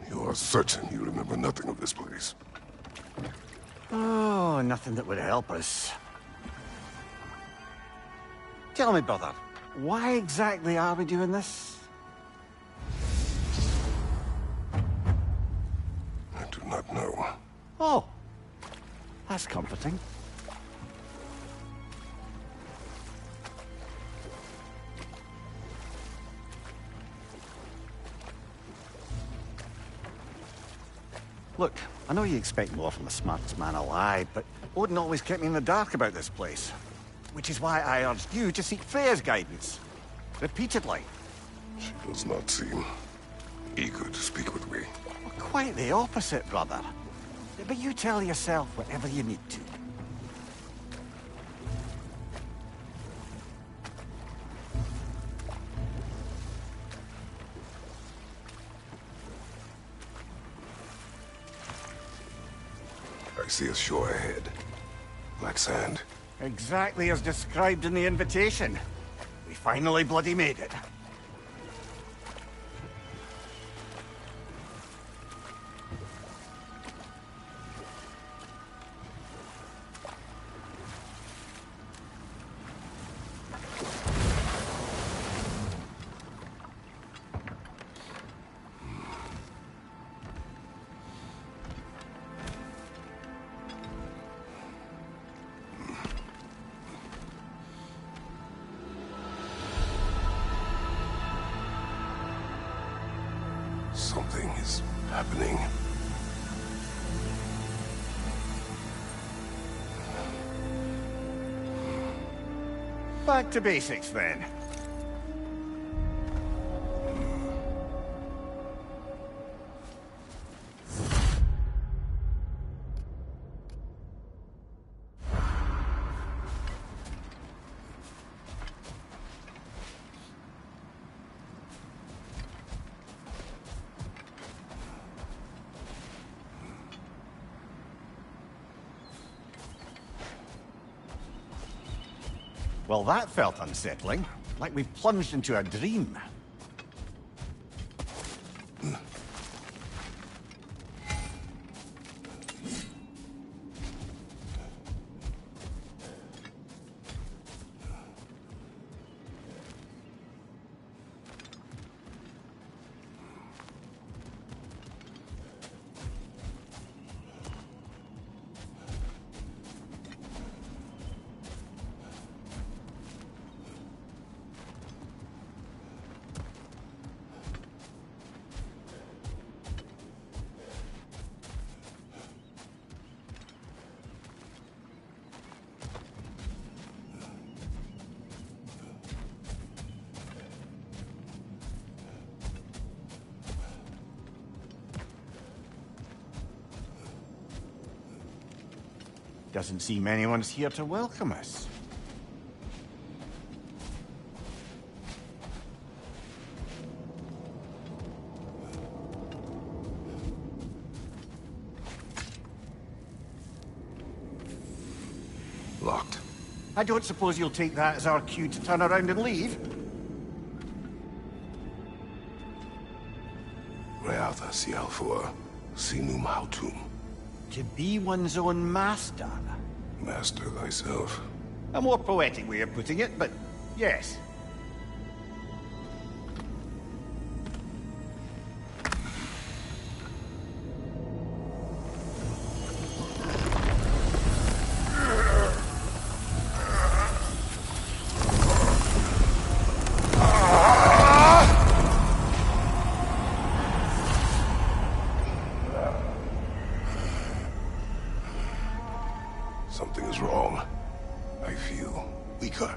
You are certain you remember nothing of this place? Oh, nothing that would help us. Tell me, brother, why exactly are we doing this? I do not know. Oh, that's comforting. Look, I know you expect more from the smartest man alive, but Odin always kept me in the dark about this place. Which is why I urged you to seek Freya's guidance. Repeatedly. She does not seem eager to speak with me. Well, quite the opposite, brother. But you tell yourself whatever you need to. I see a shore ahead. Black sand. Exactly as described in the invitation. We finally bloody made it. Something is happening. Back to basics, then. Well, that felt unsettling. Like we plunged into a dream. Doesn't seem anyone's here to welcome us. Locked. I don't suppose you'll take that as our cue to turn around and leave? Reatha Sialfur, Sinum Hautum. To be one's own master. Master thyself. A more poetic way of putting it, but yes. Something is wrong. I feel weaker.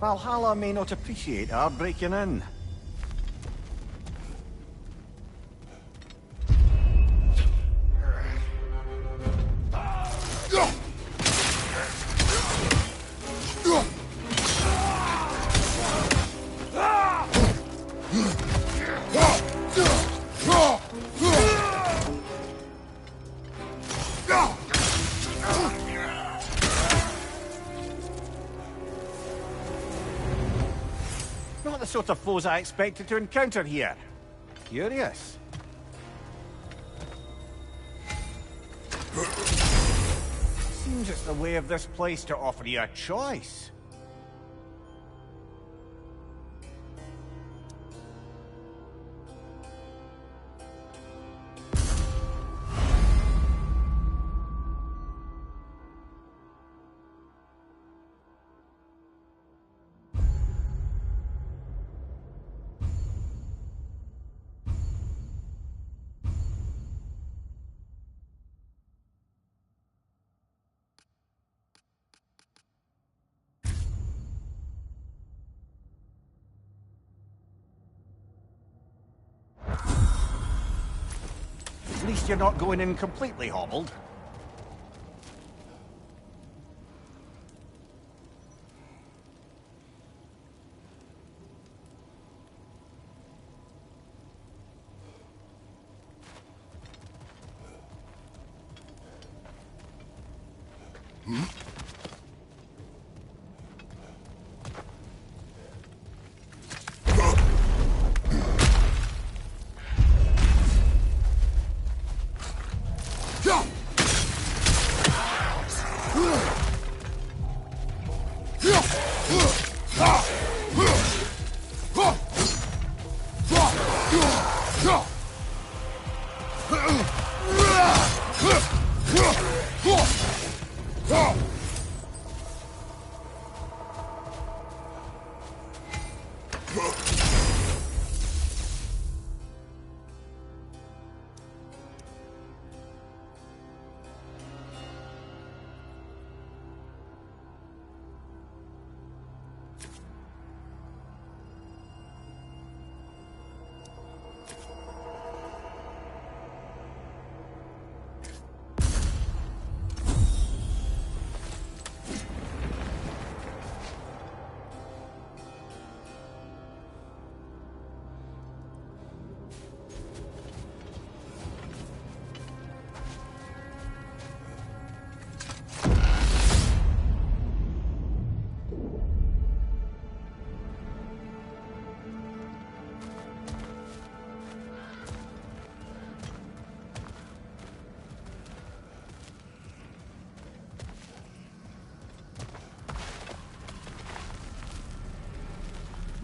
Valhalla may not appreciate our breaking in. Not the sort of foes I expected to encounter here. Curious. Seems it's the way of this place to offer you a choice. At least you're not going in completely hobbled.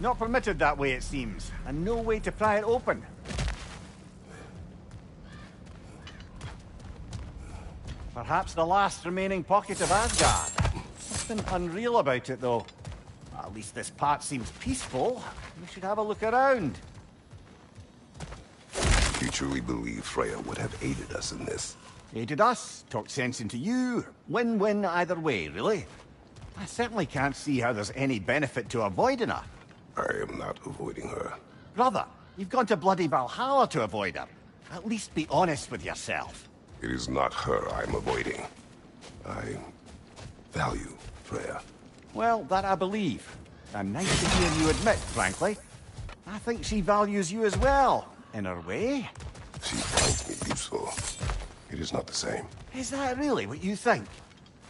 Not permitted that way, it seems, and no way to pry it open. Perhaps the last remaining pocket of Asgard. Something unreal about it, though. At least this part seems peaceful. We should have a look around. You truly believe Freya would have aided us in this? Aided us, talked sense into you. Win-win either way, really. I certainly can't see how there's any benefit to avoiding her. I am not avoiding her. Brother, you've gone to bloody Valhalla to avoid her. At least be honest with yourself. It is not her I'm avoiding. I value Freya. Well, that I believe. And nice to hear you admit, frankly. I think she values you as well, in her way. She finds me useful. It is not the same. Is that really what you think?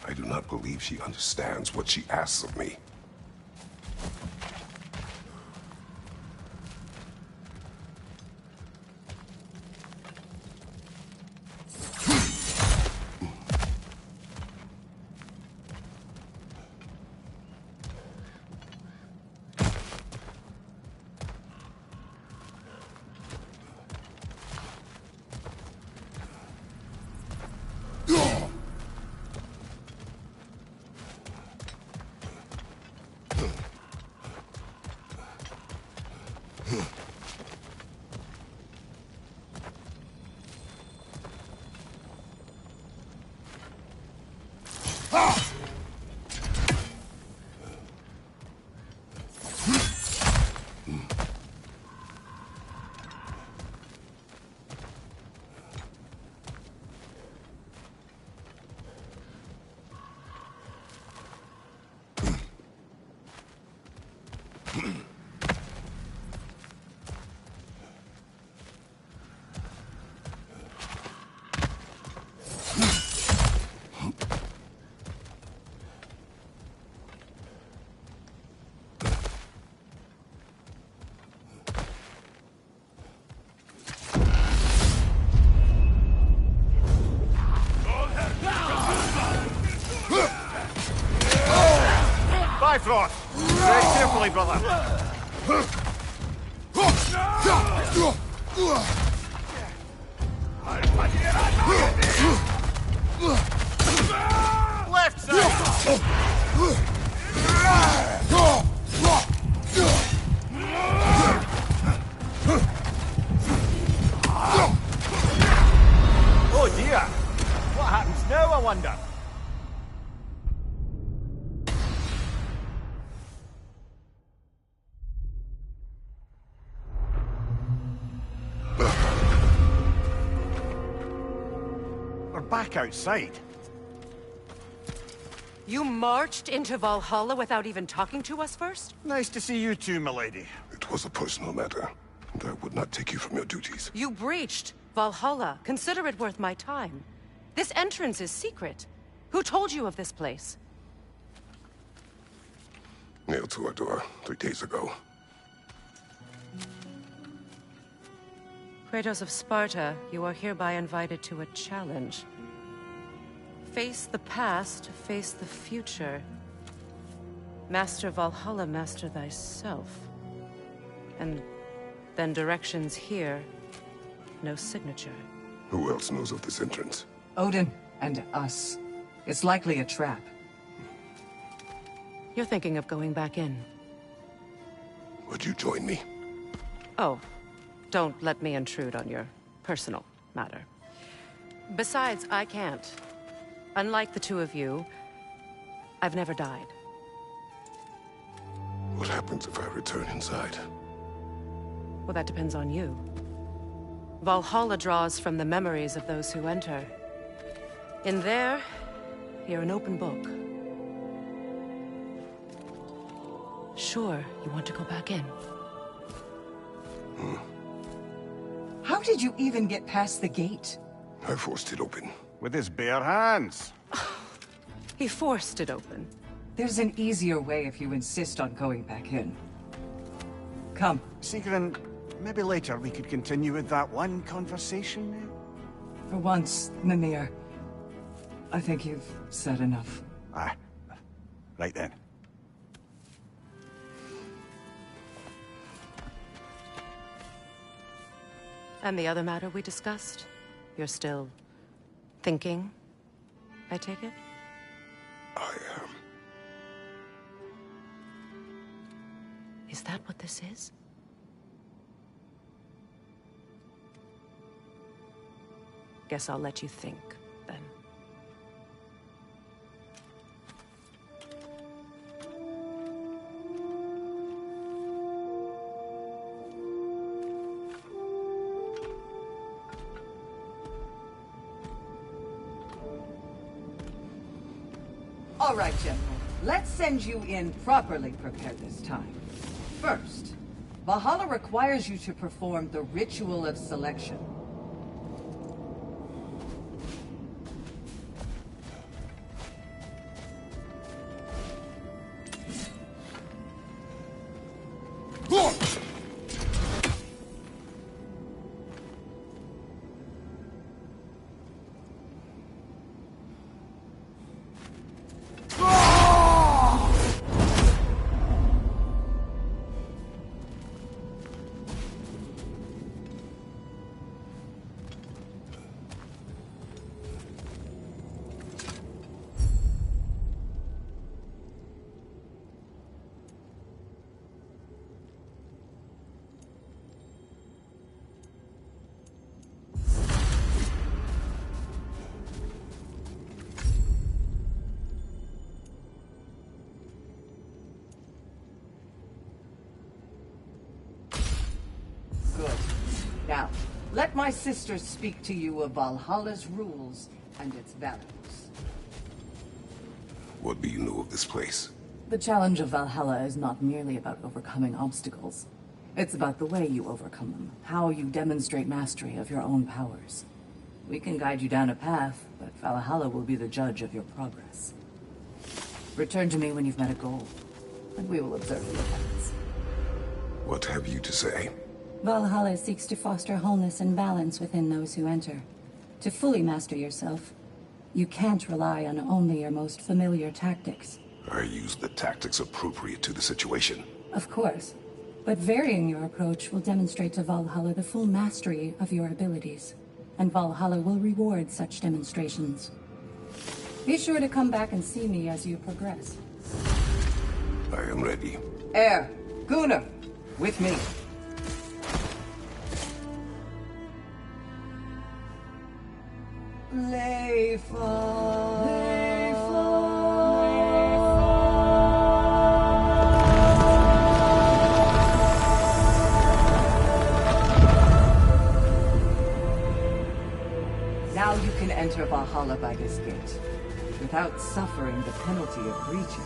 I do not believe she understands what she asks of me. across. Tread carefully, brother. Left side! Oh dear! What happens now, I wonder? We're back outside. You marched into Valhalla without even talking to us first? Nice to see you too, milady. It was a personal matter, and I would not take you from your duties. You breached Valhalla. Consider it worth my time. This entrance is secret. Who told you of this place? Nailed to our door 3 days ago. Kratos of Sparta, you are hereby invited to a challenge. Face the past, face the future. Master Valhalla, master thyself. And then directions here, no signature. Who else knows of this entrance? Odin and us. It's likely a trap. You're thinking of going back in. Would you join me? Oh, don't let me intrude on your personal matter. Besides, I can't. Unlike the two of you, I've never died. What happens if I return inside? Well, that depends on you. Valhalla draws from the memories of those who enter. In there, you're an open book. Sure, you want to go back in. How did you even get past the gate? I forced it open. With his bare hands. He forced it open. There's an easier way if you insist on going back in. Come. Sigrun, maybe later we could continue with that one conversation. For once, Mimir, I think you've said enough. Ah, right then. And the other matter we discussed? You're still thinking, I take it? I am. Is that what this is? Guess I'll let you think, then. All right, General. Let's send you in properly prepared this time. First, Valhalla requires you to perform the ritual of selection. Good. Now, let my sisters speak to you of Valhalla's rules and its values. What do you know of this place? The challenge of Valhalla is not merely about overcoming obstacles. It's about the way you overcome them, how you demonstrate mastery of your own powers. We can guide you down a path, but Valhalla will be the judge of your progress. Return to me when you've met a goal, and we will observe the effects. What have you to say? Valhalla seeks to foster wholeness and balance within those who enter. To fully master yourself, you can't rely on only your most familiar tactics. I use the tactics appropriate to the situation. Of course. But varying your approach will demonstrate to Valhalla the full mastery of your abilities. And Valhalla will reward such demonstrations. Be sure to come back and see me as you progress. I am ready. Air, Gunnar, with me. Now you can enter Valhalla by this gate, without suffering the penalty of breaching.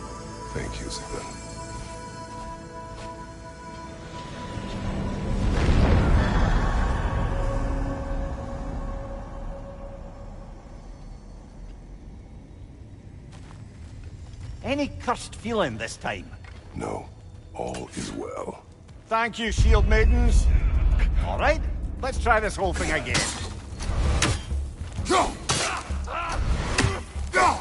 Thank you, Sigmund. Any cursed feeling this time? No, all is well. Thank you, shield maidens. All right, let's try this whole thing again. Go! Go!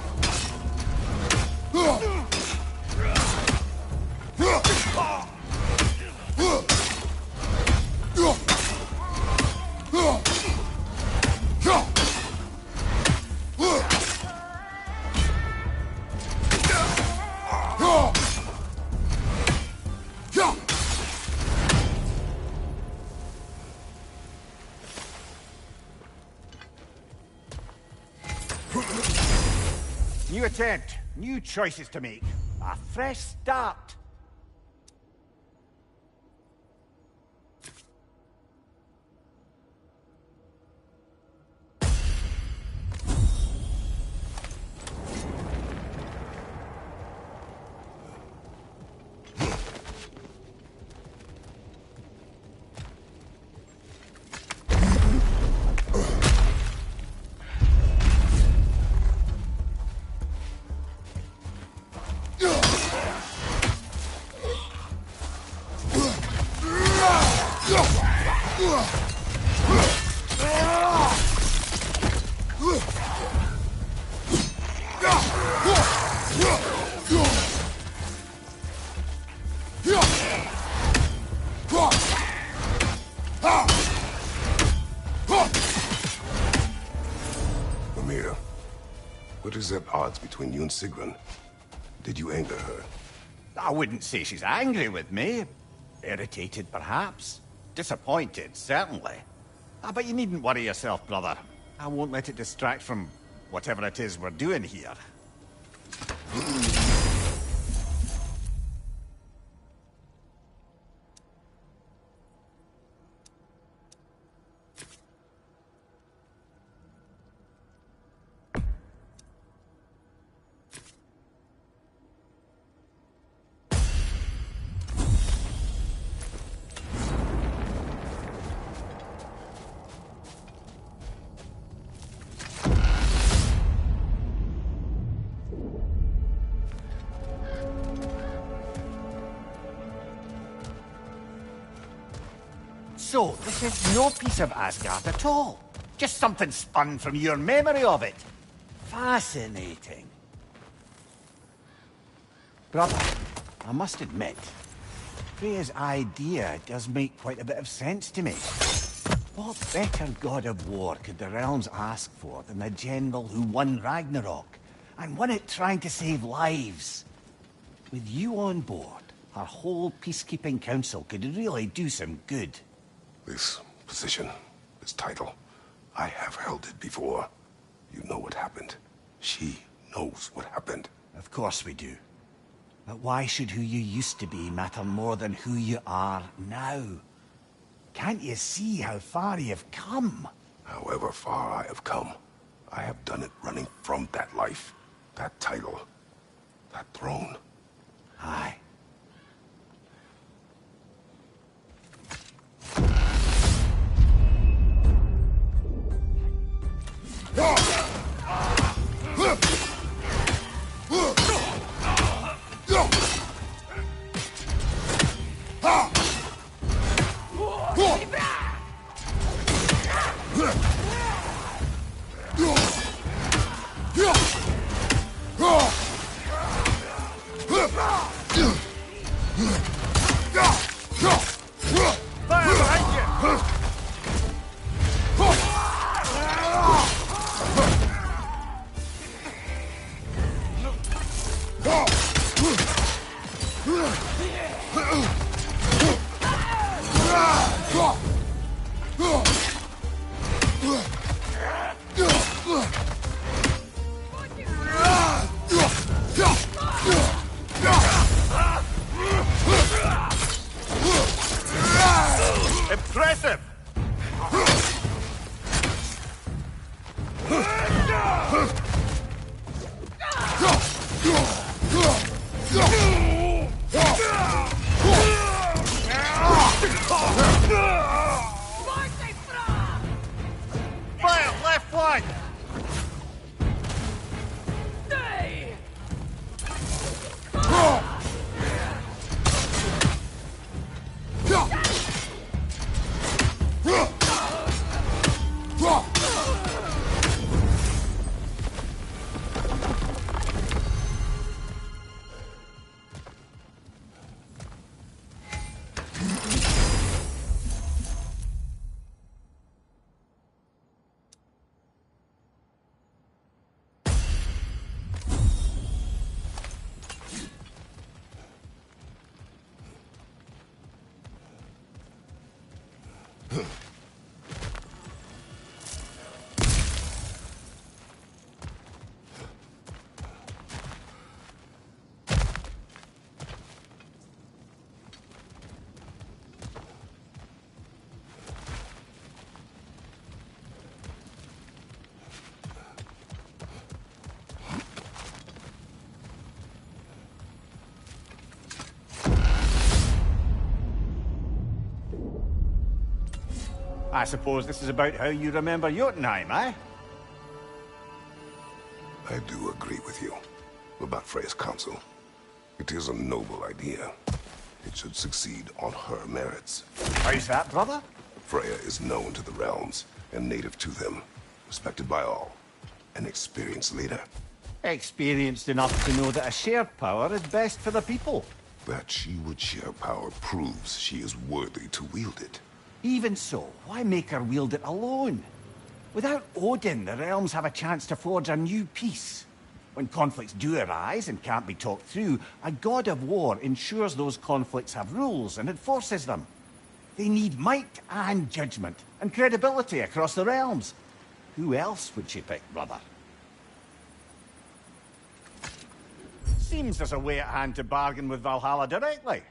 New attempt, new choices to make. A fresh start. Amir, what is at odds between you and Sigrun? Did you anger her? I wouldn't say she's angry with me. Irritated, perhaps. Disappointed, certainly. But you needn't worry yourself, brother. I won't let it distract from whatever it is we're doing here. So, this is no piece of Asgard at all. Just something spun from your memory of it. Fascinating. Brother, I must admit, Freya's idea does make quite a bit of sense to me. What better god of war could the realms ask for than the general who won Ragnarok, and won it trying to save lives? With you on board, our whole peacekeeping council could really do some good. This position, this title, I have held it before. You know what happened. She knows what happened. Of course we do. But why should who you used to be matter more than who you are now? Can't you see how far you've come? However far I have come, I have done it running from that life, that title, that throne. Aye. Fire behind you! Impressive! Fire left flank! I suppose this is about how you remember Jotunheim, eh? I do agree with you about Freya's council. It is a noble idea. It should succeed on her merits. How's that, brother? Freya is known to the realms and native to them, respected by all. An experienced leader. Experienced enough to know that a shared power is best for the people. That she would share power proves she is worthy to wield it. Even so, why make her wield it alone? Without Odin, the realms have a chance to forge a new peace. When conflicts do arise and can't be talked through, a god of war ensures those conflicts have rules and enforces them. They need might and judgment, and credibility across the realms. Who else would she pick, brother? Seems there's a way at hand to bargain with Valhalla directly.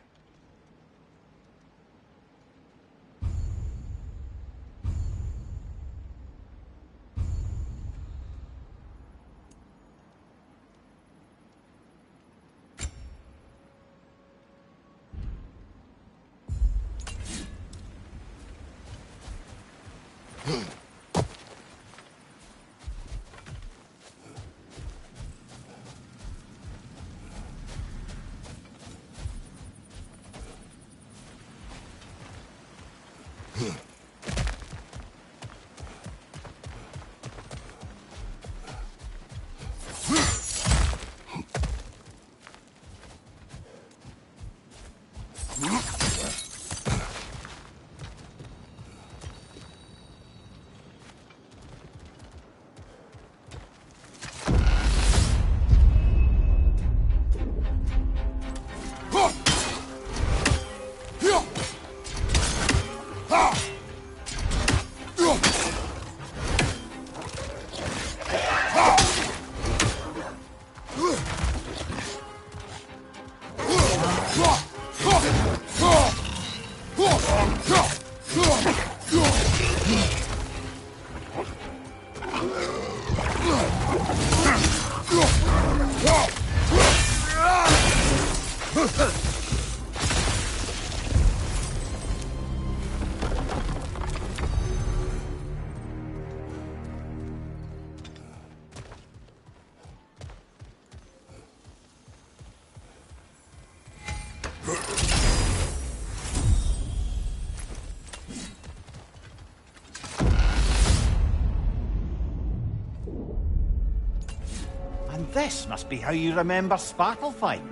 And this must be how you remember Svartalfheim.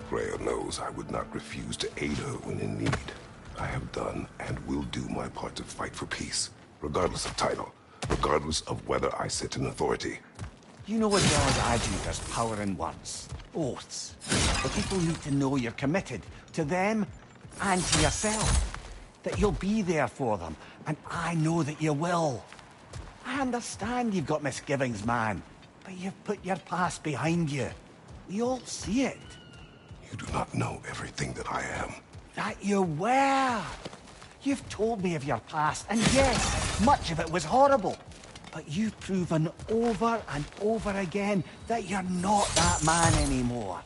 Freya knows I would not refuse to aid her when in need. I have done and will do my part to fight for peace, regardless of title, regardless of whether I sit in authority. You know as well as I do there's power in words. Oaths. But people need to know you're committed. To them, and to yourself. That you'll be there for them. And I know that you will. I understand you've got misgivings, man. But you've put your past behind you. We all see it. You do not know everything that I am. That you were. You've told me of your past, and yes, much of it was horrible. But you've proven over and over again that you're not that man anymore.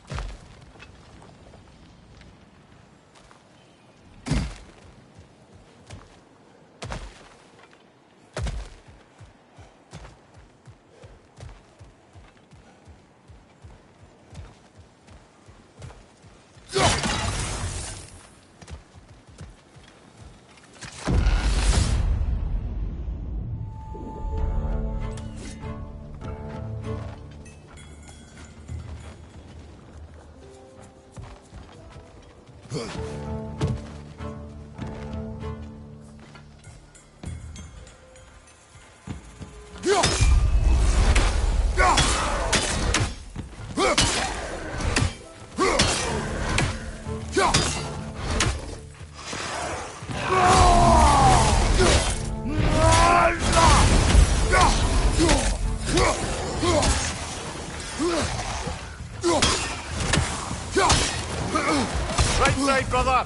Right side, brother!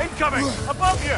Incoming! Above you!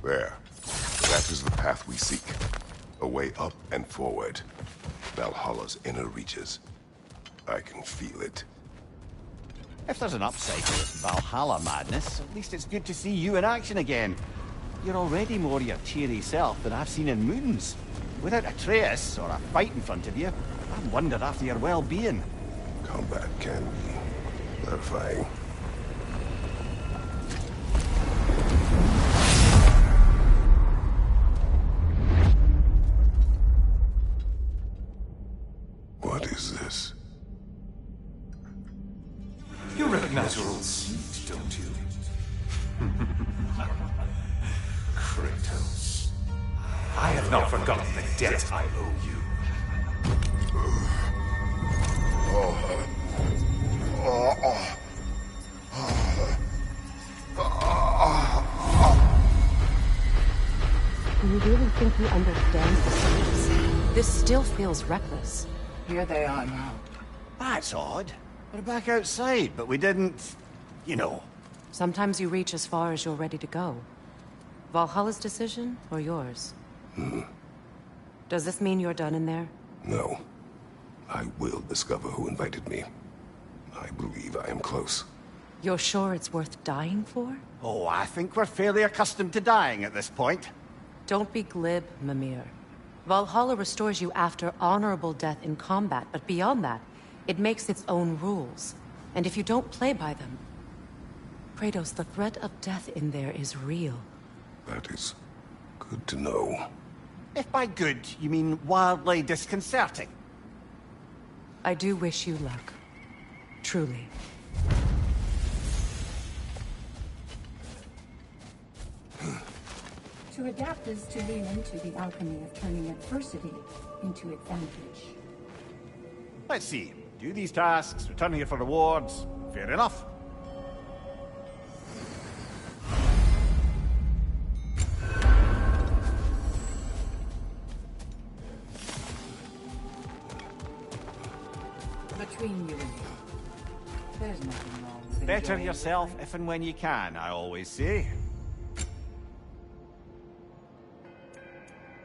There. That is the path we seek. A way up and forward. Valhalla's inner reaches. I can feel it. If there's an upside to this Valhalla madness, at least it's good to see you in action again. You're already more your cheery self than I've seen in moons. Without a trace or a fight in front of you, I've wondered after your well-being. Combat can be clarifying. What is this? You recognize your old seat, don't you? Kratos. I have not forgotten the debt I owe you. Do you really think he understands the stakes? This still feels reckless. Here they are now. That's odd. We're back outside, but we didn't... you know. Sometimes you reach as far as you're ready to go. Valhalla's decision, or yours? Does this mean you're done in there? No. I will discover who invited me. I believe I am close. You're sure it's worth dying for? Oh, I think we're fairly accustomed to dying at this point. Don't be glib, Mimir. Valhalla restores you after honorable death in combat, but beyond that, it makes its own rules. And if you don't play by them... Kratos, the threat of death in there is real. That is good to know. If by good, you mean wildly disconcerting. I do wish you luck. Truly. To adapt is to lean into the alchemy of turning adversity into advantage. Let's see. Do these tasks, return here for rewards. Fair enough. Between you and me, there's nothing wrong with Better enjoying yourself if and when you can, I always say.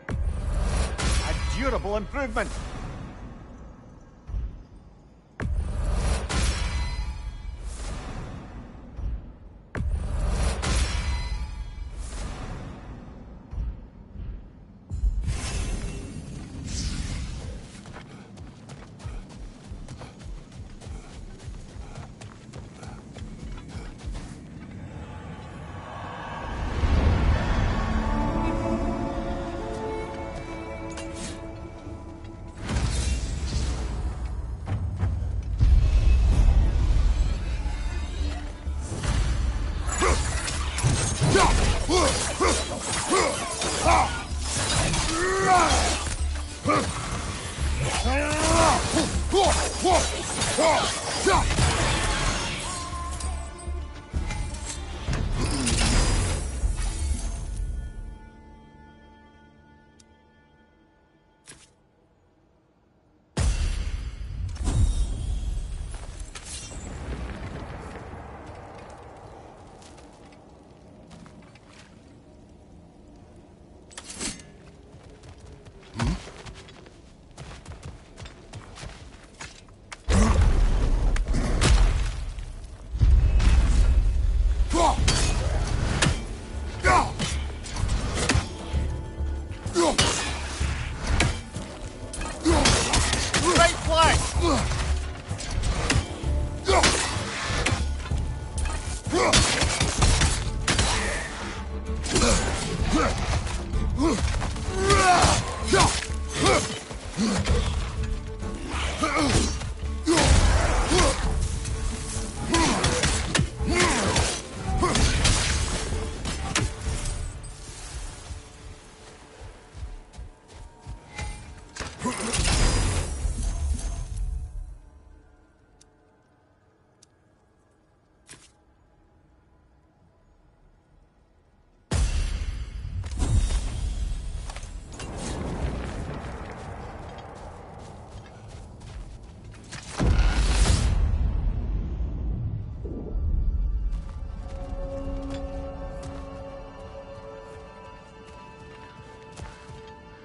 A durable improvement.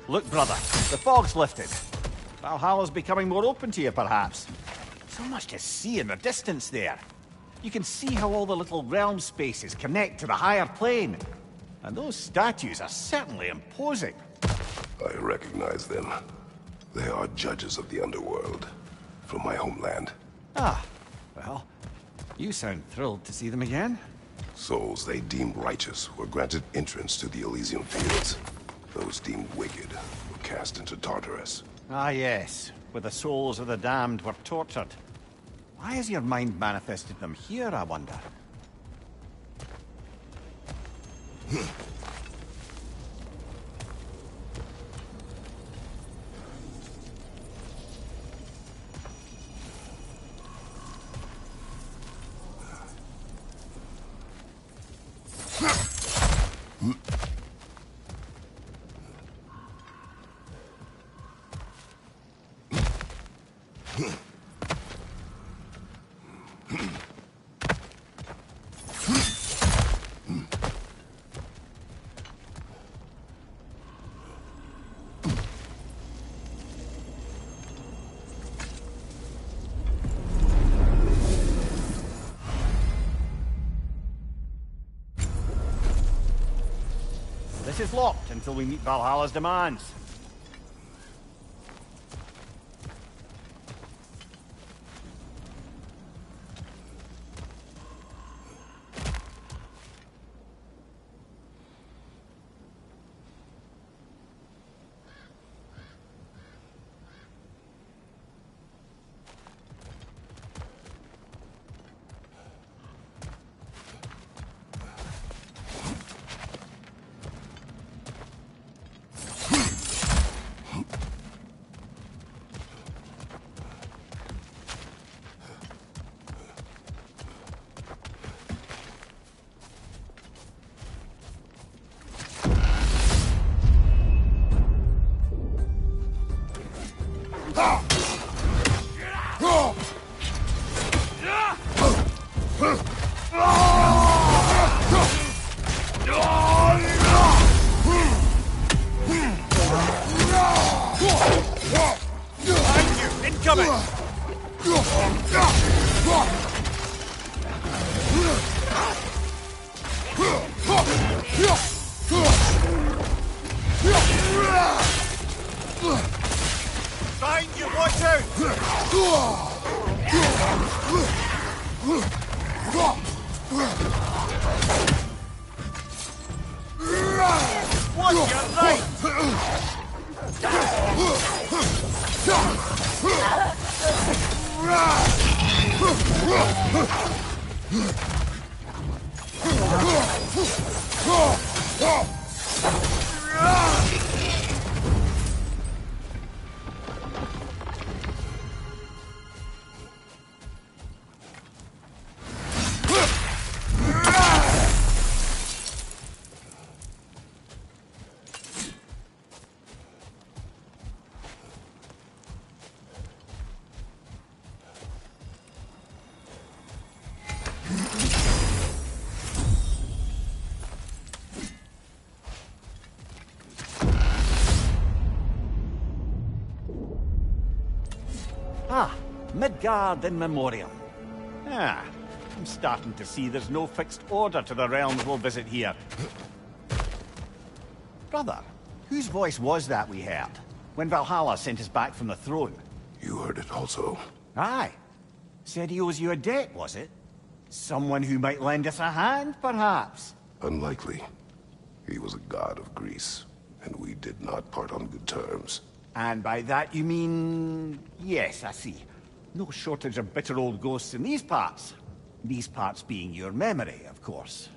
Look, brother, the fog's lifted. Valhalla's becoming more open to you, perhaps. So much to see in the distance there. You can see how all the little realm spaces connect to the higher plane. And those statues are certainly imposing. I recognize them. They are judges of the underworld, from my homeland. Ah, well, you sound thrilled to see them again. Souls they deemed righteous were granted entrance to the Elysium Fields. Those deemed wicked were cast into Tartarus. Ah, yes, where the souls of the damned were tortured. Why has your mind manifested them here, I wonder? place is locked until we meet Valhalla's demands. Behind you, watch out! Watch your right! Ah, Midgard in memoriam. Ah, I'm starting to see there's no fixed order to the realms we'll visit here. Brother, whose voice was that we heard when Valhalla sent us back from the throne? You heard it also. Aye. Said he owes you a debt, was it? Someone who might lend us a hand, perhaps? Unlikely. He was a god of Greece, and we did not part on good terms. And by that you mean... Yes, I see. No shortage of bitter old ghosts in these parts. These parts being your memory, of course.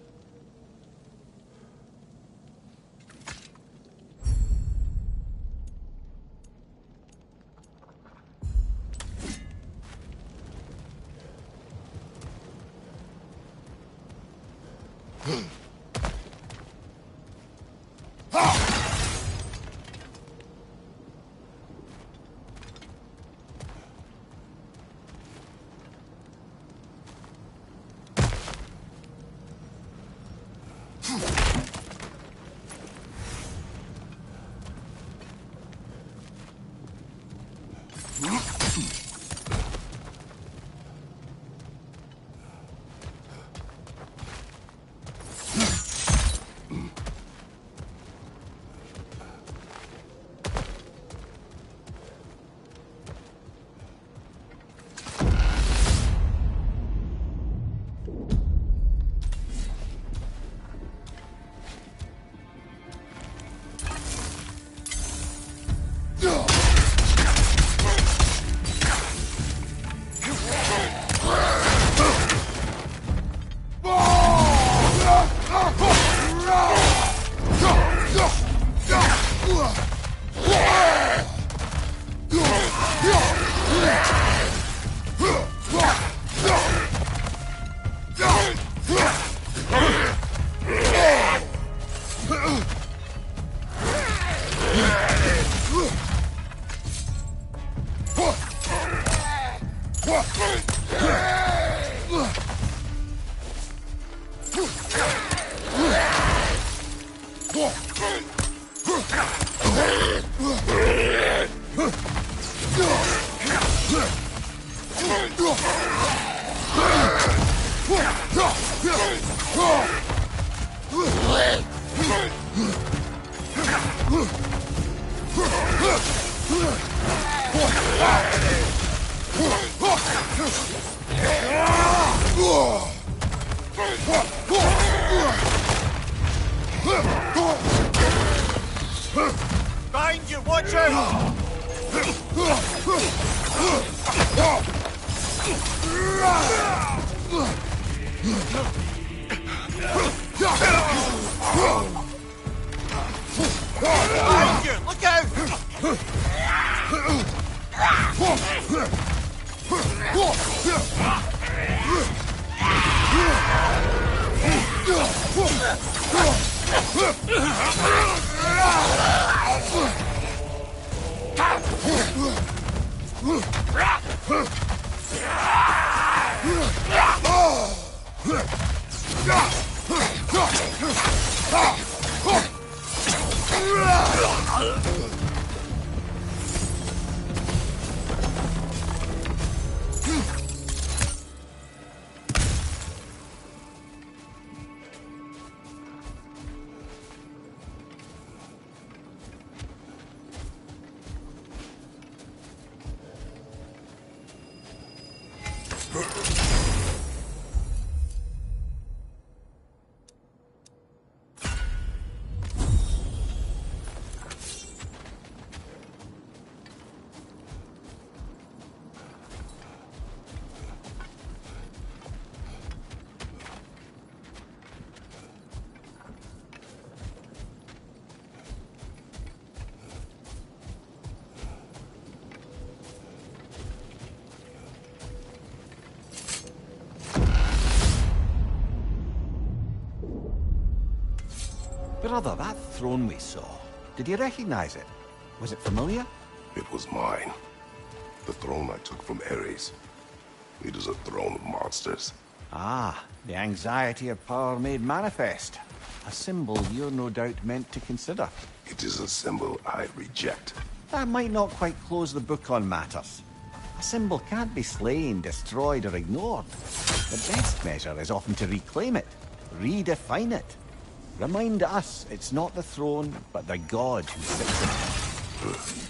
Behind you, watch out! Behind you, look out! Brother, that throne we saw, did you recognize it? Was it familiar? It was mine. The throne I took from Ares. It is a throne of monsters. Ah, the anxiety of power made manifest. A symbol you're no doubt meant to consider. It is a symbol I reject. That might not quite close the book on matters. A symbol can't be slain, destroyed, or ignored. The best measure is often to reclaim it, redefine it. Remind us it's not the throne, but the god who sits in it.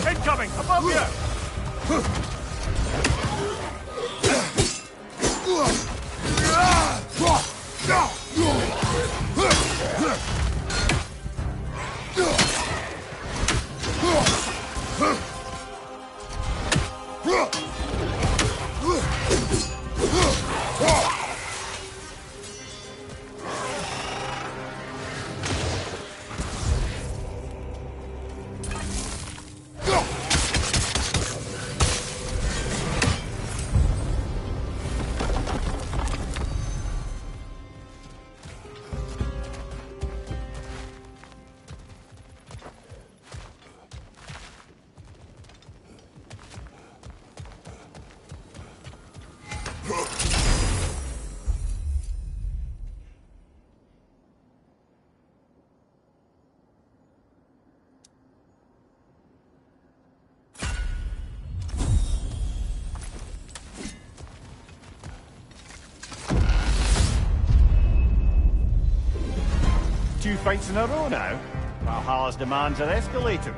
Incoming! Above you! Two fights in a row now. Valhalla's demands are escalating.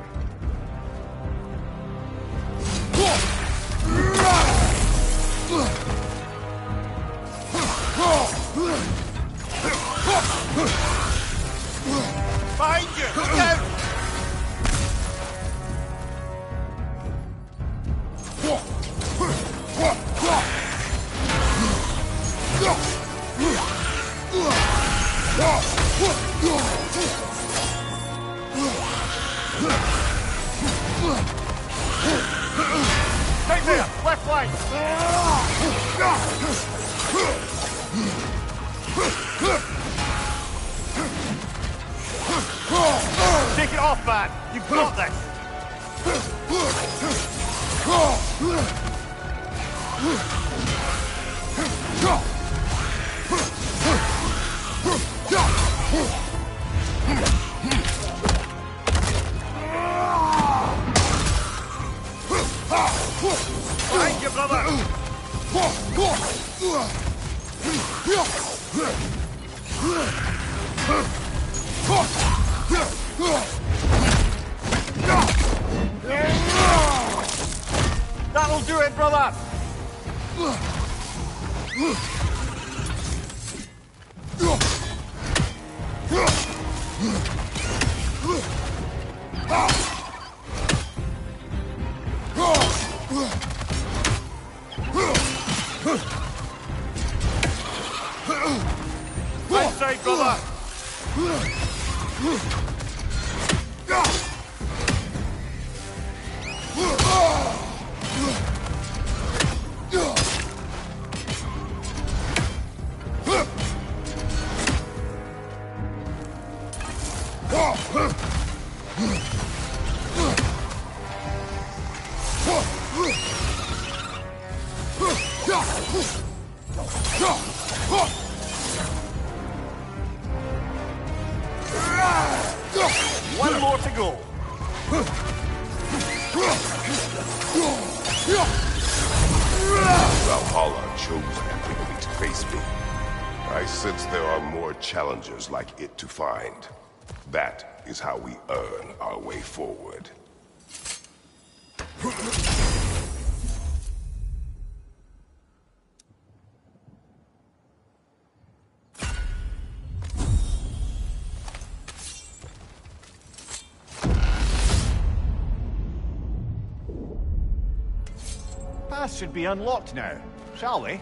Left flank! Take it off, man! You've got this! Behind you, brother! That'll do it, brother! Right side, brother! One more to go. Valhalla chose actively to face me. I sense there are more challengers like it to find. That is how we earn our way forward. Path should be unlocked now, shall we?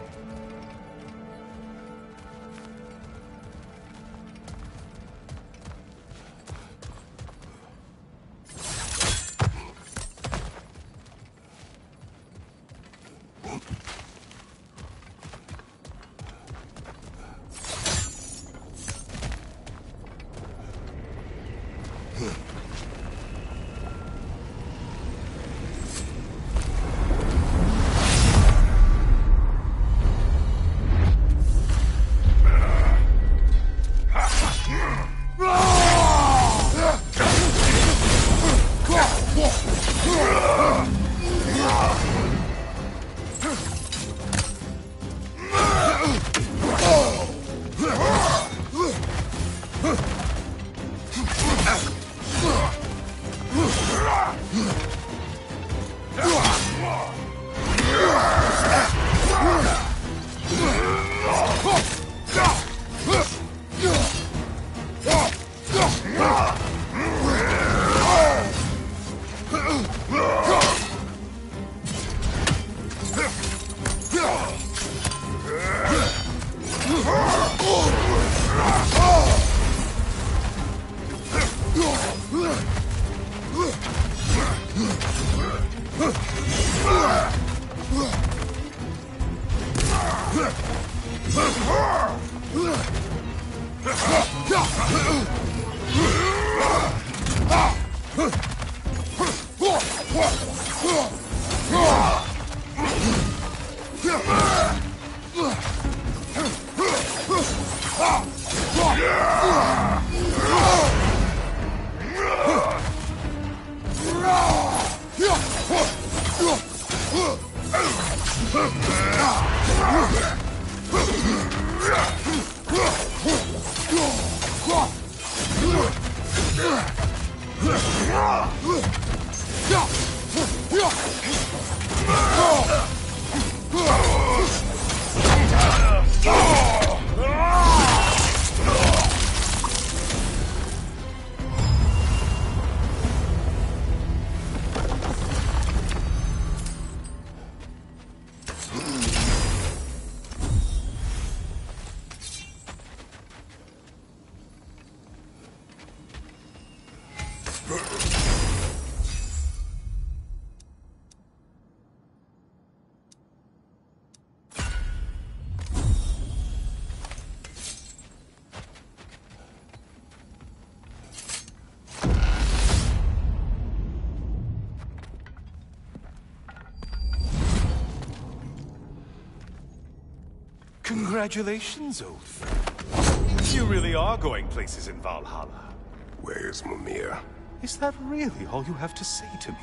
Congratulations, old friend. You really are going places in Valhalla. Where's Mimir? Is that really all you have to say to me?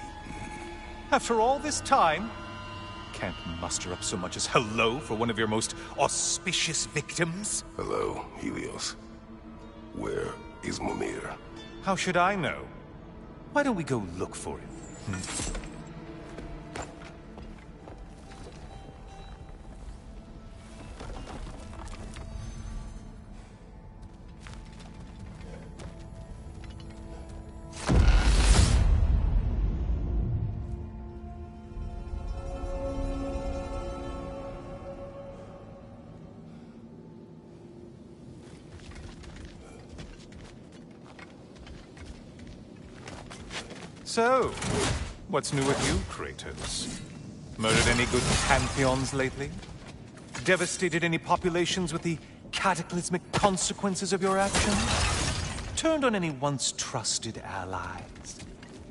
After all this time, can't muster up so much as hello for one of your most auspicious victims? Hello, Helios. Where is Mimir? How should I know? Why don't we go look for him? So, what's new with you, Kratos? Murdered any good pantheons lately? Devastated any populations with the cataclysmic consequences of your actions? Turned on any once trusted allies?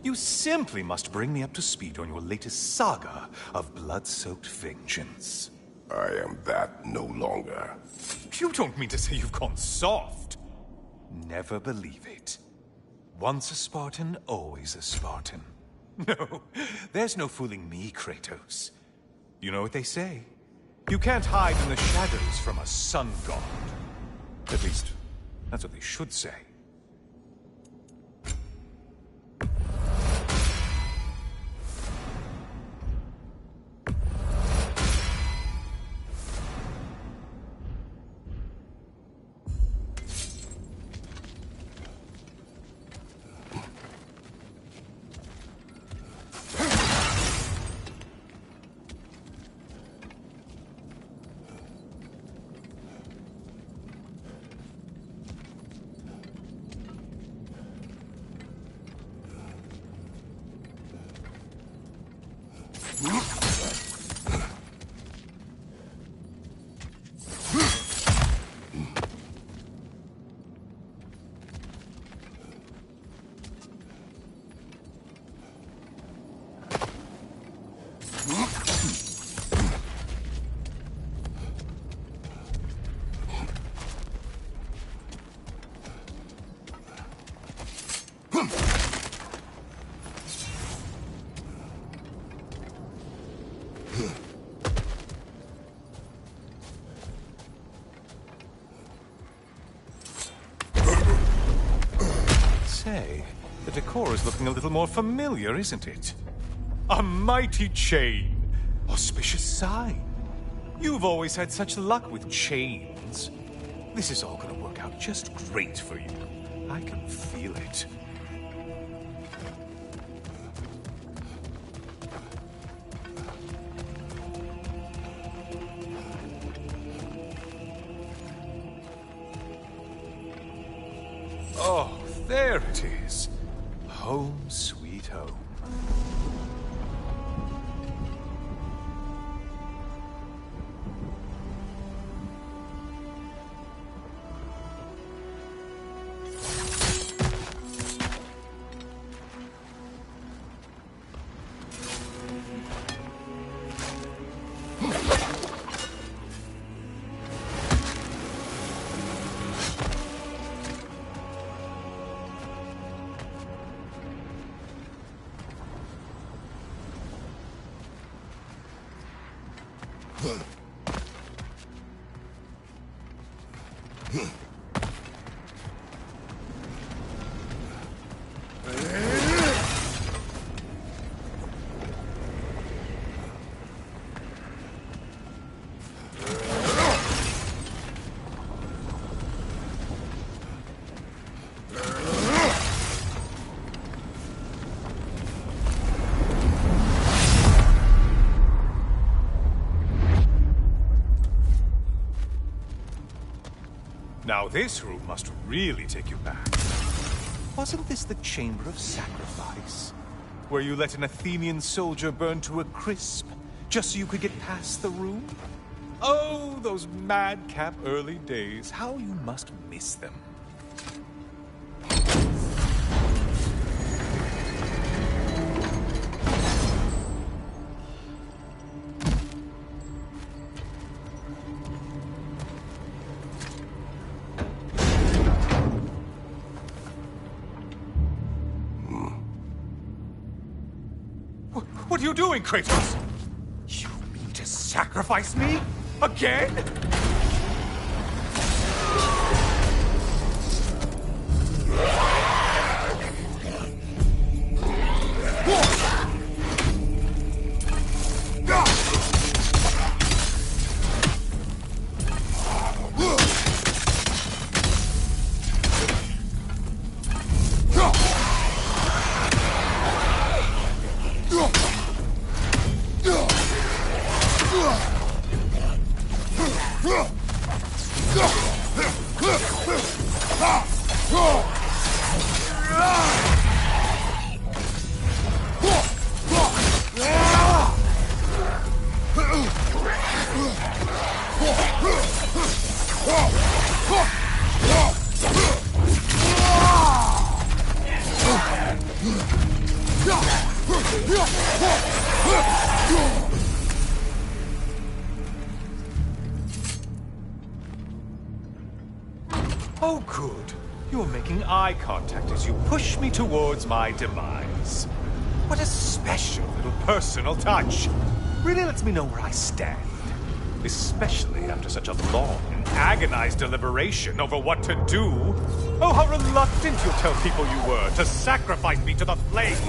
You simply must bring me up to speed on your latest saga of blood-soaked vengeance. I am that no longer. You don't mean to say you've gone soft? Never believe it. Once a Spartan, always a Spartan. No, there's no fooling me, Kratos. You know what they say? You can't hide in the shadows from a sun god. At least, that's what they should say. Say, the decor is looking a little more familiar, isn't it? A mighty chain! Auspicious sign! You've always had such luck with chains. This is all gonna work out just great for you. I can feel it. Oh, there it is. Home sweet home. Now this room must really take you back. Wasn't this the Chamber of Sacrifice? Where you let an Athenian soldier burn to a crisp, just so you could get past the room? Oh, those madcap early days. How you must miss them. you doing, Kratos? You mean to sacrifice me? Again? Oh, good. You're making eye contact as you push me towards my demise. What a special little personal touch. Really lets me know where I stand. Especially after such a long and agonized deliberation over what to do. Oh, how reluctant you tell people you were to sacrifice me to the flames.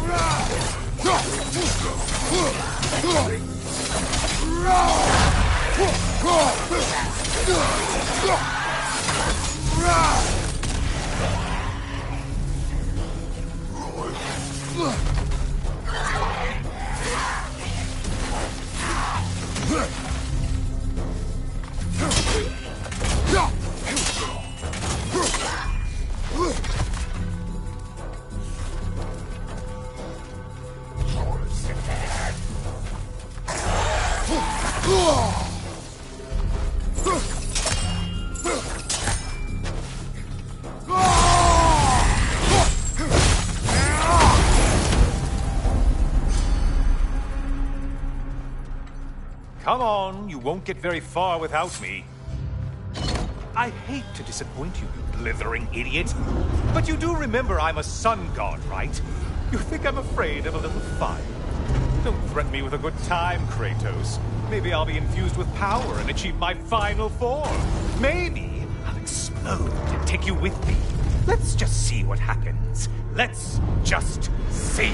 Come on, you won't get very far without me. I hate to disappoint you, you blithering idiot. But you do remember I'm a sun god, right? You think I'm afraid of a little fire? Don't threaten me with a good time, Kratos. Maybe I'll be infused with power and achieve my final form. Maybe I'll explode and take you with me. Let's just see what happens. Let's just see.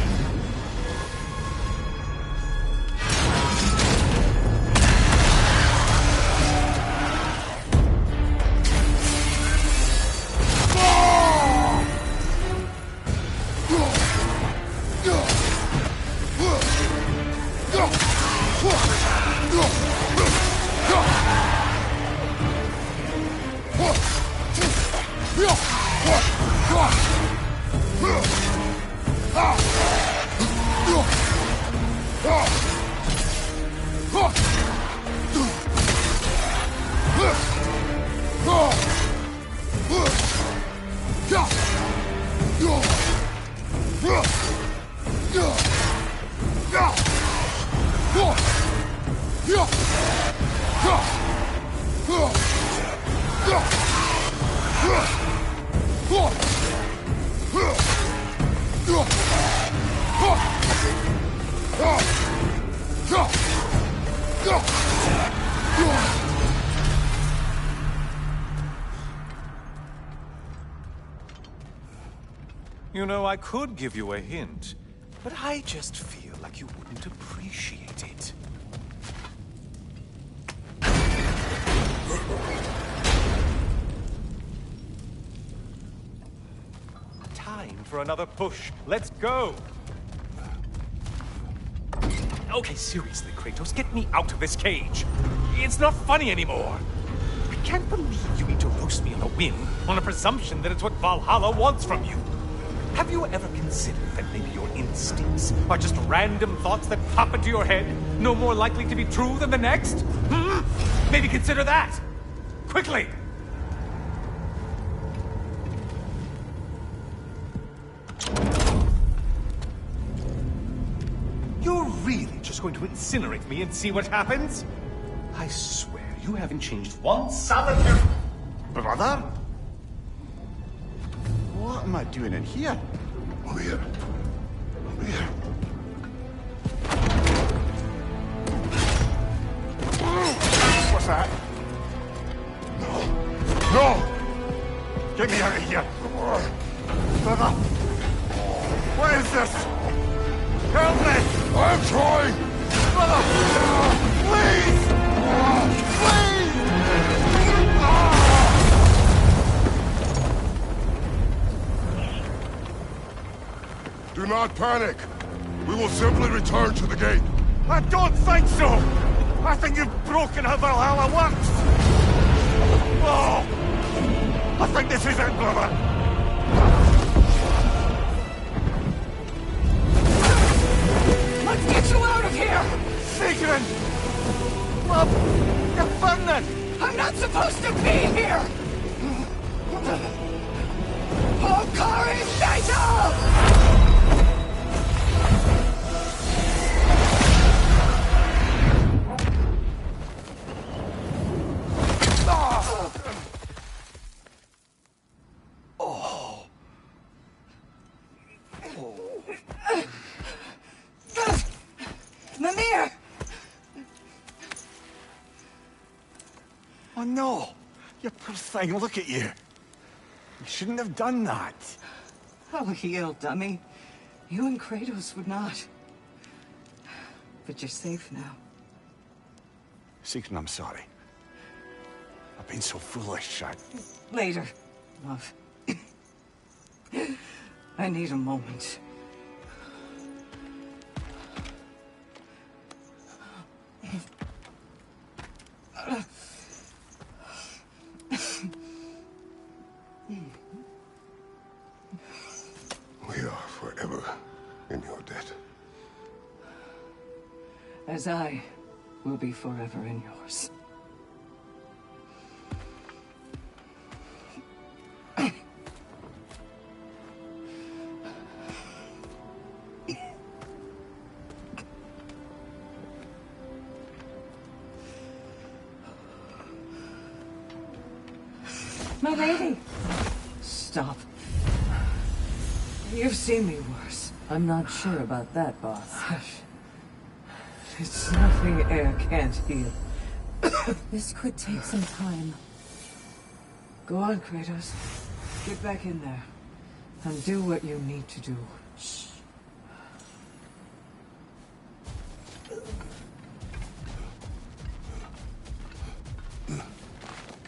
You know, I could give you a hint, but I just feel like you wouldn't appreciate it. Time for another push. Let's go! Okay, seriously, Kratos, get me out of this cage. It's not funny anymore. I can't believe you need to roast me on a whim on a presumption that it's what Valhalla wants from you. Have you ever considered that maybe your instincts are just random thoughts that pop into your head, no more likely to be true than the next? Maybe consider that! Quickly! You're really just going to incinerate me and see what happens? I swear, you haven't changed one solitary... Brother? What am I doing in here? Over here. Over here. No! Get me out of here! Brother! What is this? Help me! I'm trying! Brother! Please! Please! Do not panic. We will simply return to the gate. I don't think so! I think you've broken how Valhalla works! Oh! I think this is it, brother! Let's get you out of here! Sigrun! Love! You're burning! I'm not supposed to be here! Hokari Naito! Mimir! Oh no! You poor thing, look at you! You shouldn't have done that! I'll heal, dummy. You and Kratos would not. But you're safe now. Sigrun, I'm sorry. I've been so foolish, Later, love. I need a moment. We are forever in your debt. As I will be forever in yours. My lady! Stop. You've seen me worse. I'm not sure about that, boss. Hush. It's nothing air can't heal. This could take some time. Go on, Kratos. Get back in there. And do what you need to do. Shh.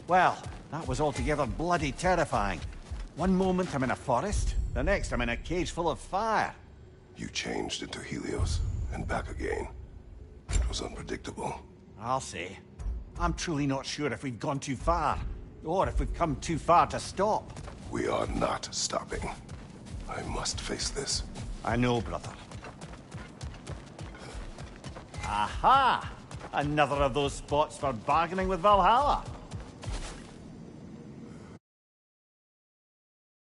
Well, that was altogether bloody terrifying. One moment I'm in a forest, the next I'm in a cage full of fire. You changed into Helios and back again. It was unpredictable. I'll say. I'm truly not sure if we've gone too far, or if we've come too far to stop. We are not stopping. I must face this. I know, brother. Aha! Another of those spots for bargaining with Valhalla.